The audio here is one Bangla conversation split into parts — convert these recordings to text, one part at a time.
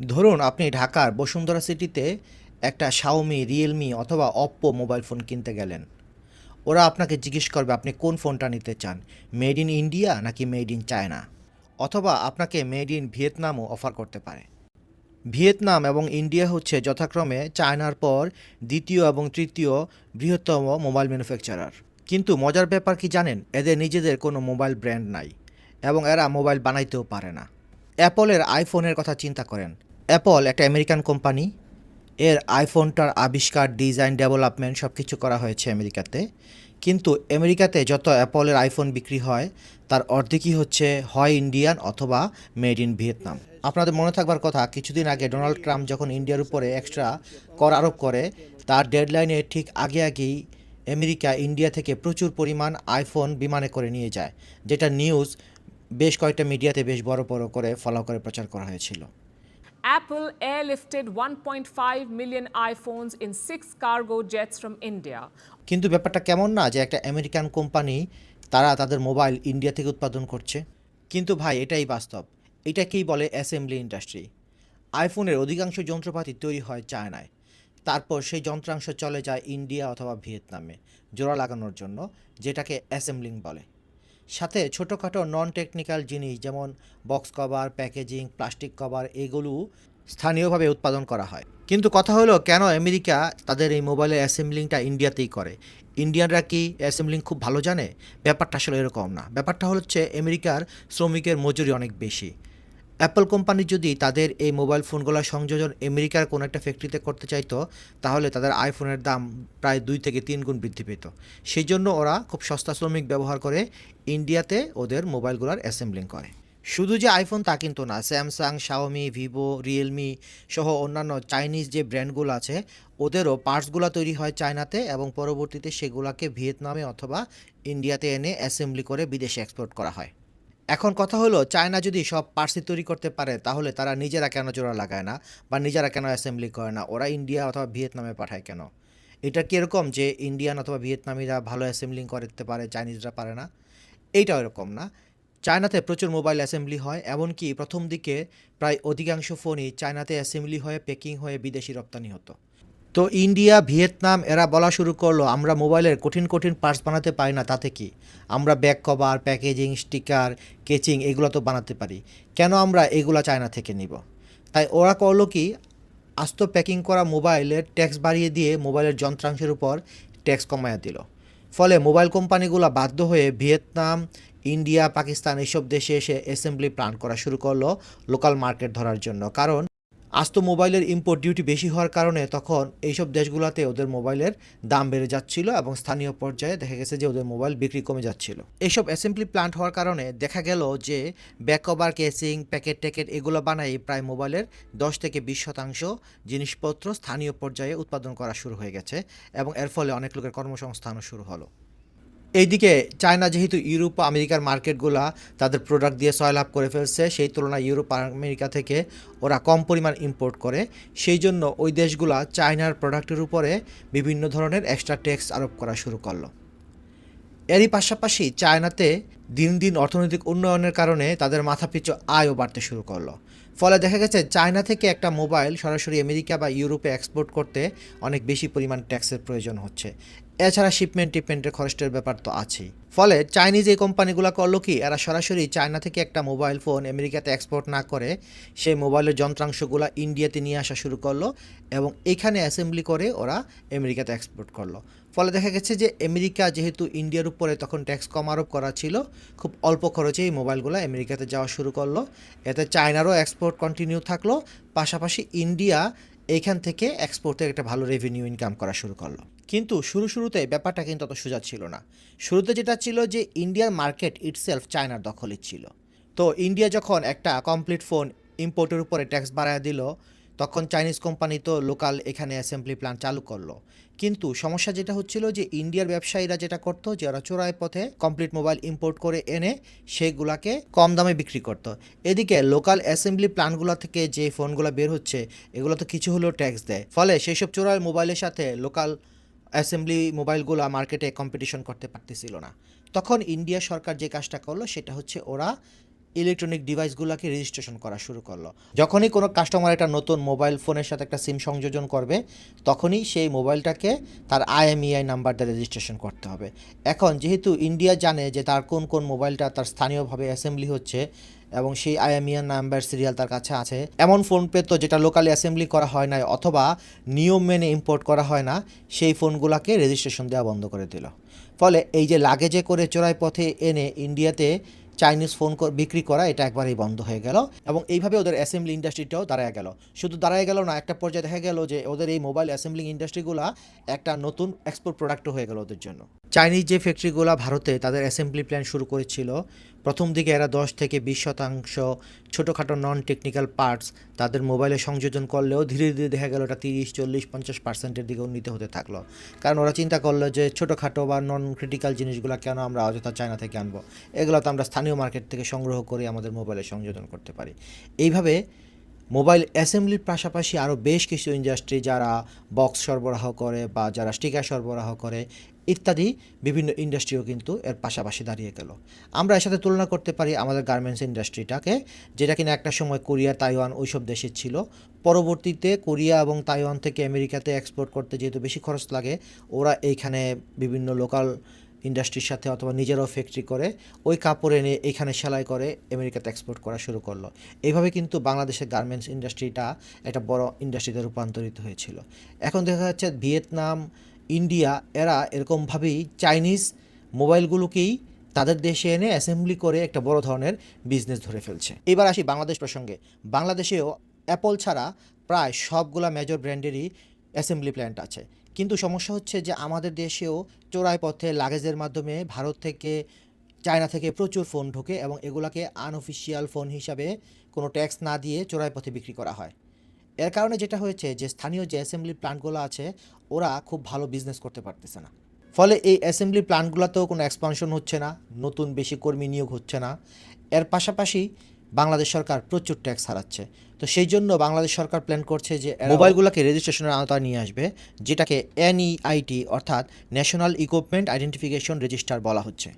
ধরুন আপনি ঢাকার বসুন্ধরা সিটিতে একটা শাওমি, রিয়েলমি অথবা অপ্পো মোবাইল ফোন কিনতে গেলেন। ওরা আপনাকে জিজ্ঞেস করবে আপনি কোন ফোনটা নিতে চান, মেড ইন ইন্ডিয়া নাকি মেড ইন চায়না, অথবা আপনাকে মেড ইন ভিয়েতনামও অফার করতে পারে। ভিয়েতনাম এবং ইন্ডিয়া হচ্ছে যথাক্রমে চায়নার পর দ্বিতীয় এবং তৃতীয় বৃহত্তম মোবাইল ম্যানুফ্যাকচারার। কিন্তু মজার ব্যাপার কি জানেন, এদের নিজেদের কোনো মোবাইল ব্র্যান্ড নাই এবং এরা মোবাইল বানাইতেও পারে না। অ্যাপলের আইফোনের কথা চিন্তা করেন। অ্যাপল একটা আমেরিকান কোম্পানি। এর আইফোনটার আবিষ্কার, ডিজাইন, ডেভেলপমেন্ট সব কিছু করা হয়েছে আমেরিকাতে। কিন্তু আমেরিকাতে যত অ্যাপলের আইফোন বিক্রি হয় তার অর্ধেকই হচ্ছে হয় ইন্ডিয়ান অথবা মেড ইন ভিয়েতনাম। আপনাদের মনে থাকবার কথা, কিছুদিন আগে ডোনাল্ড ট্রাম্প যখন ইন্ডিয়ার উপরে এক্সট্রা কর আরোপ করে, তার ডেডলাইনের ঠিক আগে আগেই আমেরিকা ইন্ডিয়া থেকে প্রচুর পরিমাণ আইফোন বিমানে করে নিয়ে যায়, যেটা নিউজ বেশ কয়েকটা মিডিয়াতে বেশ বড় বড় করে ফলো করে প্রচার করা হয়েছিল। Apple airlifted 1.5 million iPhones in 6 cargo jets from India. কিন্তু ব্যাপারটা কেমন না যে একটা আমেরিকান কোম্পানি তারা তাদের মোবাইল ইন্ডিয়া থেকে উৎপাদন করছে। কিন্তু ভাই, এটাই বাস্তব। এটাকেই বলে অ্যাসেম্বলি ইন্ডাস্ট্রি। আইফোনের অধিকাংশ যন্ত্রপাতি তৈরি হয় চায়নায়, তারপর সেই যন্ত্রাংশ চলে যায় ইন্ডিয়া অথবা ভিয়েতনামে জোড়া লাগানোর জন্য, যেটাকে অ্যাসেম্বলিং বলে। সাথে ছোটোখাটো নন টেকনিক্যাল জিনিস যেমন box cover, packaging, plastic cover এগুলো স্থানীয়ভাবে উৎপাদন করা হয়। কিন্তু কথা হলো, কেন আমেরিকা তাদের এই মোবাইলের অ্যাসেম্বলিংটা ইন্ডিয়াতেই করে? ইন্ডিয়ানরা কি অ্যাসেম্বলিং খুব ভালো জানে? ব্যাপারটা আসলে এরকম না। ব্যাপারটা হচ্ছে আমেরিকার শ্রমিকের মজুরি অনেক বেশি। অ্যাপল কোম্পানি যদি তাদের এই মোবাইল ফোনগুলোর সংযোজন আমেরিকার কোনো একটা ফ্যাক্টরিতে করতে চাইতো, তাহলে তাদের আইফোনের দাম প্রায় 2 থেকে 3 গুণ বৃদ্ধি পেত। সেই জন্য ওরা খুব সস্তা শ্রমিক ব্যবহার করে ইন্ডিয়াতে ওদের মোবাইলগুলোর অ্যাসেম্বলিং করে। শুধু যে আইফোন তা কিন্তু না, স্যামসাং, শাওমি, ভিভো, রিয়েলমি সহ অন্যান্য চাইনিজ যে ব্র্যান্ডগুলো আছে, ওদেরও পার্টসগুলো তৈরি হয় চায়নাতে এবং পরবর্তীতে সেগুলোকে ভিয়েতনামে অথবা ইন্ডিয়াতে এনে অ্যাসেম্বলি করে বিদেশে এক্সপোর্ট করা হয়। এখন কথা হলো, চায়না যদি সব পার্টসই তৈরি করতে পারে, তাহলে তারা নিজেরা কেন জোড়া লাগায় না বা নিজেরা কেন অ্যাসেম্বলি করে না? ওরা ইন্ডিয়া অথবা ভিয়েতনামে পাঠায় কেন? এটা কি এরকম যে ইন্ডিয়ান অথবা ভিয়েতনামিরা ভালো অ্যাসেম্বলিং করতে পারে, চাইনিজরা পারে না? এইটাও এরকম না। চায়নাতে প্রচুর মোবাইল অ্যাসেম্বলি হয়, এমনকি প্রথম দিকে প্রায় অধিকাংশ ফোনই চায়নাতে অ্যাসেম্বলি হয়ে প্যাকিং হয়ে বিদেশি রপ্তানি হতো। তো ইন্ডিয়া, ভিয়েতনাম এরা বলা শুরু করলো আমরা মোবাইলের কঠিন কঠিন পার্টস বানাতে পারি না, তাতে কি? আমরা ব্যাক কভার, প্যাকেজিং, স্টিকার, কেচিং এগুলো তো বানাতে পারি, কেন আমরা এগুলো চায়না থেকে নিব? তাই ওরা করলো কি, আস্ত প্যাকিং করা মোবাইলের ট্যাক্স বাড়িয়ে দিয়ে মোবাইলের যন্ত্রাংশের উপর ট্যাক্স কমাইয়া দিল। ফলে মোবাইল কোম্পানিগুলো বাধ্য হয়ে ভিয়েতনাম, ইন্ডিয়া, পাকিস্তান এইসব দেশে এসে অ্যাসেম্বলি প্ল্যান্ট করা শুরু করলো লোকাল মার্কেট ধরার জন্য। কারণ আস্ত মোবাইলের ইম্পোর্ট ডিউটি বেশি হওয়ার কারণে তখন এইসব দেশগুলোতে ওদের মোবাইলের দাম বেড়ে যাচ্ছিল এবং স্থানীয় পর্যায়ে দেখা গেছে যে ওদের মোবাইল বিক্রি কমে যাচ্ছিল। এইসব অ্যাসেম্বলি প্ল্যান্ট হওয়ার কারণে দেখা গেল যে ব্যাক কভার, কেসিং, প্যাকেট ট্যাকেট এগুলো বানাই প্রায় মোবাইলের 10 থেকে 20% জিনিসপত্র স্থানীয় পর্যায়ে উৎপাদন করা শুরু হয়ে গেছে এবং এর ফলে অনেক লোকের কর্মসংস্থানও শুরু হলো। এইদিকে চায়না যেহেতু ইউরোপ আমেরিকার মার্কেটগুলা তাদের প্রোডাক্ট দিয়ে সয়লাভ করে ফেলছে, সেই তুলনায় ইউরোপ আর আমেরিকা থেকে ওরা কম পরিমাণ ইম্পোর্ট করে। সেই জন্য ওই দেশগুলা চায়নার প্রোডাক্টের উপরে বিভিন্ন ধরনের এক্সট্রা ট্যাক্স আরোপ করা শুরু করলো। এরই পাশাপাশি চায়নাতে দিন দিন অর্থনৈতিক উন্নয়নের কারণে তাদের মাথাপিছু আয়ও বাড়তে শুরু করলো। ফলে দেখা গেছে চায়না থেকে একটা মোবাইল সরাসরি আমেরিকা বা ইউরোপে এক্সপোর্ট করতে অনেক বেশি পরিমাণ ট্যাক্সের প্রয়োজন হচ্ছে। এছাড়া শিপমেন্ট টিপমেন্টের খরচের ব্যাপার তো আছেই। ফলে চাইনিজ এই কোম্পানিগুলো করলো কি, এরা সরাসরি চায়না থেকে একটা মোবাইল ফোন আমেরিকাতে এক্সপোর্ট না করে সেই মোবাইলের যন্ত্রাংশগুলো ইন্ডিয়াতে নিয়ে আসা শুরু করলো এবং এখানে অ্যাসেম্বলি করে ওরা আমেরিকাতে এক্সপোর্ট করলো। ফলে দেখা গেছে যে আমেরিকা যেহেতু ইন্ডিয়ার উপরে তখন ট্যাক্স কম আরোপ করা ছিল, খুব অল্প খরচে এই মোবাইলগুলো আমেরিকাতে যাওয়া শুরু করলো। এতে চায়নারও এক্সপোর্ট কন্টিনিউ থাকলো, পাশাপাশি ইন্ডিয়া এইখান থেকে এক্সপোর্টের একটা ভালো রেভিনিউ ইনকাম করা শুরু করলো। কিন্তু শুরুতে ব্যাপারটা কিন্তু অত সোজা ছিল না। শুরুতে যেটা ছিল যে ইন্ডিয়ার মার্কেট ইটসেলফ চায়নার দখলে ছিল। তো ইন্ডিয়া যখন একটা কমপ্লিট ফোন ইম্পোর্টের উপরে ট্যাক্স বাড়ায় দিল, তখন চাইনিজ কোম্পানি তো লোকাল এখানে অ্যাসেম্বলি প্ল্যান্ট চালু করলো। কিন্তু সমস্যা যেটা হচ্ছিল যে ইন্ডিয়ার ব্যবসায়ীরা যেটা করতো যে ওরা চোরাই পথে কমপ্লিট মোবাইল ইম্পোর্ট করে এনে সেগুলাকে কম দামে বিক্রি করতো। এদিকে লোকাল অ্যাসেম্বলি প্ল্যান্টগুলো থেকে যে ফোনগুলো বের হচ্ছে এগুলো তো কিছু হলেও ট্যাক্স দেয়। ফলে সেই সব চোরাই মোবাইলের সাথে লোকাল অ্যাসেম্বলি মোবাইলগুলো মার্কেটে কম্পিটিশন করতে পারতেছিল না। তখন ইন্ডিয়া সরকার যে কাজটা করলো সেটা হচ্ছে ওরা ইলেকট্রনিক ডিভাইসগুলোকে রেজিস্ট্রেশন করা শুরু করলো। যখনই কোনো কাস্টমার একটা নতুন মোবাইল ফোনের সাথে একটা সিম সংযোজন করবে, তখনই সেই মোবাইলটাকে তার IMEI নাম্বার দিয়ে রেজিস্ট্রেশন করতে হবে। এখন যেহেতু ইন্ডিয়া জানে যে তার কোন কোন মোবাইলটা তার স্থানীয়ভাবে অ্যাসেম্বলি হচ্ছে এবং সেই IMEI নাম্বার সিরিয়াল তার কাছে আছে, এমন ফোন পেতো যেটা লোকালি অ্যাসেম্বলি করা হয় না অথবা নিয়ম মেনে ইম্পোর্ট করা হয় না, সেই ফোনগুলোকে রেজিস্ট্রেশন দেওয়া বন্ধ করে দিল। ফলে এই যে লাগেজে করে চোরাই পথে এনে ইন্ডিয়াতে চাইনিজ ফোন বিক্রি করা, এটা একবারেই বন্ধ হয়ে গেল এবং এইভাবে ওদের অ্যাসেম্বলি ইন্ডাস্ট্রিটাও দাঁড়ায় গেল। শুধু দাঁড়ায় গেল না, একটা পর্যায়ে দেখা গেল যে ওদের এই মোবাইল অ্যাসেম্বলিং ইন্ডাস্ট্রিগুলো একটা নতুন এক্সপোর্ট প্রোডাক্টও হয়ে গেল ওদের জন্য। চাইনিজ যে ফ্যাক্টরিগুলো ভারতে তাদের অ্যাসেম্বলি প্ল্যান শুরু করেছিল, প্রথম দিকে এরা 10-20% ছোটোখাটো নন টেকনিক্যাল পার্টস তাদের মোবাইলে সংযোজন করলেও ধীরে ধীরে দেখা গেল এটা 30-40-50%-এর দিকে উন্নীত হতে থাকলো। কারণ ওরা চিন্তা করলো যে ছোটোখাটো বা নন ক্রিটিক্যাল জিনিসগুলো কেন আমরা অযথা চায়না থেকে আনবো, এগুলো তো আমরা স্থানীয় মার্কেট থেকে সংগ্রহ করে আমাদের মোবাইলে সংযোজন করতে পারি। এইভাবে মোবাইল অ্যাসেম্বলির পাশাপাশি আরও বেশ কিছু ইন্ডাস্ট্রি যারা বক্স সরবরাহ করে বা যারা স্টিকার সরবরাহ করে ইত্যাদি বিভিন্ন ইন্ডাস্ট্রিও কিন্তু এর পাশাপাশি দাঁড়িয়ে গেল। আমরা এর সাথে তুলনা করতে পারি আমাদের গার্মেন্টস ইন্ডাস্ট্রিটাকে, যেটা কিনা একটা সময় কোরিয়া, তাইওয়ান ওইসব দেশে ছিল। পরবর্তীতে কোরিয়া এবং তাইওয়ান থেকে আমেরিকাতে এক্সপোর্ট করতে যেহেতু বেশি খরচ লাগে, ওরা এইখানে বিভিন্ন লোকাল ইন্ডাস্ট্রির সাথে অথবা নিজেরাও ফ্যাক্টরি করে ওই কাপড় এনে এখানে সেলাই করে আমেরিকাতে এক্সপোর্ট করা শুরু করলো। এইভাবে কিন্তু বাংলাদেশের গার্মেন্টস ইন্ডাস্ট্রিটা একটা বড় ইন্ডাস্ট্রিতে রূপান্তরিত হয়েছিল। এখন দেখা যাচ্ছে ভিয়েতনাম, ইন্ডিয়া এরা এরকমভাবেই চাইনিজ মোবাইলগুলোকেই তাদের দেশে এনে অ্যাসেম্বলি করে একটা বড় ধরনের বিজনেস ধরে ফেলছে। এবার আসি বাংলাদেশ প্রসঙ্গে। বাংলাদেশেও অ্যাপল ছাড়া প্রায় সবগুলা মেজর ব্র্যান্ডেরই অ্যাসেম্বলি প্ল্যান্ট আছে, কিন্তু সমস্যা হচ্ছে যে আমাদের দেশেও চোরাই পথে লাগেজের মাধ্যমে ভারত থেকে, চায়না থেকে প্রচুর ফোন ঢোকে এবং এগুলাকে আনঅফিসিয়াল ফোন হিসাবে কোনো ট্যাক্স না দিয়ে চোরাই পথে বিক্রি করা হয়। এর কারণে যেটা হয়েছে যে স্থানীয় যে অ্যাসেম্বলি প্ল্যান্টগুলো আছে ওরা খুব ভালো বিজনেস করতে পারতেছে না। ফলে এই অ্যাসেম্বলি প্ল্যান্টগুলোতেও কোনো এক্সপানশন হচ্ছে না, নতুন বেশি কর্মী নিয়োগ হচ্ছে না। এর পাশাপাশি বাংলাদেশ সরকার প্রচুর ট্যাক্স হারাচ্ছে। তো সেই জন্য বাংলাদেশ সরকার প্ল্যান করছে যে মোবাইলগুলোকে রেজিস্ট্রেশনের আওতায় নিয়ে আসবে, যেটাকে NEIT অর্থাৎ ন্যাশনাল ইকুইপমেন্ট আইডেন্টিফিকেশন রেজিস্টার বলা হচ্ছে।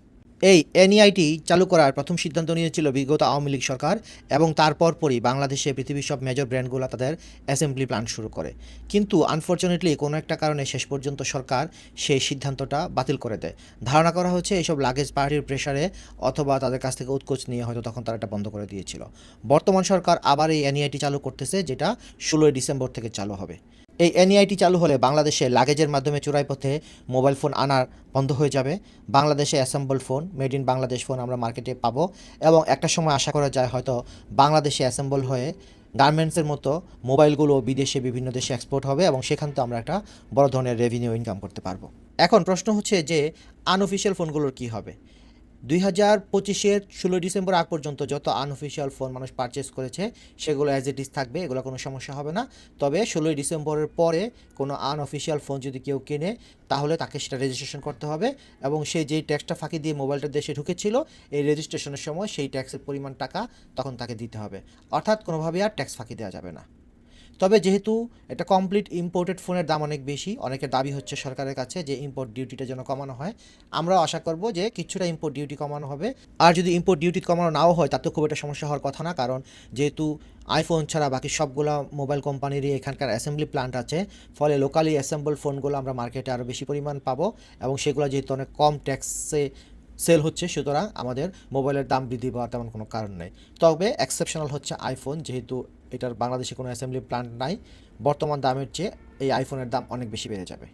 এই NEIT চালু করার প্রথম সিদ্ধান্ত নিয়েছিল বিগত আওয়ামী লীগ সরকার এবং তারপর পরই বাংলাদেশে পৃথিবীর সব মেজর ব্র্যান্ডগুলো তাদের অ্যাসেম্বলি প্ল্যান্ট শুরু করে। কিন্তু আনফর্চুনেটলি কোনো একটা কারণে শেষ পর্যন্ত সরকার সেই সিদ্ধান্তটা বাতিল করে দেয়। ধারণা করা হচ্ছে এইসব লাগেজ পার্টির প্রেশারে অথবা তাদের কাছ থেকে উৎকোচ নিয়ে হয়তো তখন তারা এটা বন্ধ করে দিয়েছিল। বর্তমান সরকার আবার এই NEIT চালু করতেছে, যেটা 16 ডিসেম্বর থেকে চালু হবে। এই NEIT চালু হলে বাংলাদেশে লাগেজের মাধ্যমে চোরাই পথে মোবাইল ফোন আনার বন্ধ হয়ে যাবে। বাংলাদেশে assemble phone, made in Bangladesh phone আমরা মার্কেটে পাবো এবং একটা সময় আশা করা যায় হয়তো বাংলাদেশে অ্যাসেম্বল হয়ে গার্মেন্টসের মতো মোবাইলগুলো বিদেশে বিভিন্ন দেশে এক্সপোর্ট হবে এবং সেখান থেকে আমরা একটা বড় ধরনের রেভিনিউ ইনকাম করতে পারবো। এখন প্রশ্ন হচ্ছে যে আনঅফিসিয়াল ফোনগুলোর কী হবে। 2025-এর 16 ডিসেম্বর আগ পর্যন্ত যত আনঅফিসিয়াল ফোন মানুষ পারচেস করেছে সেগুলো অ্যাজ ইট ইজ থাকবে, এগুলো কোনো সমস্যা হবে না। তবে 16 ডিসেম্বরের পরে কোনো আনঅফিসিয়াল ফোন যদি কেউ কেনে তাহলে তাকে সেটা রেজিস্ট্রেশন করতে হবে এবং সে যেই ট্যাক্সটা ফাঁকি দিয়ে মোবাইলটা দেশে ঢুকেছিল এই রেজিস্ট্রেশনের সময় সেই ট্যাক্সের পরিমাণ টাকা তখন তাকে দিতে হবে, অর্থাৎ কোনোভাবেই আর ট্যাক্স ফাঁকি দেওয়া যাবে না। তবে যেহেতু এটা কমপ্লিট ইম্পোর্টেড ফোনের দাম অনেক বেশি, অনেকের দাবি হচ্ছে সরকারের কাছে যে ইম্পোর্ট ডিউটিটা যেন কমানো হয়। আমরাও আশা করব যে কিছুটা ইম্পোর্ট ডিউটি কমানো হবে। আর যদি ইম্পোর্ট ডিউটি কমানো নাও হয় তাতে খুব একটা সমস্যা হওয়ার কথা না, কারণ যেহেতু আইফোন ছাড়া বাকি সবগুলো মোবাইল কোম্পানিরই এখানকার অ্যাসেম্বলি প্ল্যান্ট আছে, ফলে লোকালি অ্যাসেম্বল ফোনগুলো আমরা মার্কেটে আরও বেশি পরিমাণ পাবো এবং সেগুলো যেহেতু অনেক কম ট্যাক্সে সেল হচ্ছে, সুতরাং আমাদের মোবাইলের দাম বৃদ্ধি পাওয়ার তেমন কোনো কারণ নেই। তবে এক্সেপশনাল হচ্ছে আইফোন, যেহেতু এটার বাংলাদেশে কোনো অ্যাসেম্বলি প্ল্যান্ট নাই, বর্তমান দামের চেয়ে এই আইফোনের দাম অনেক বেশি বেড়ে যাবে।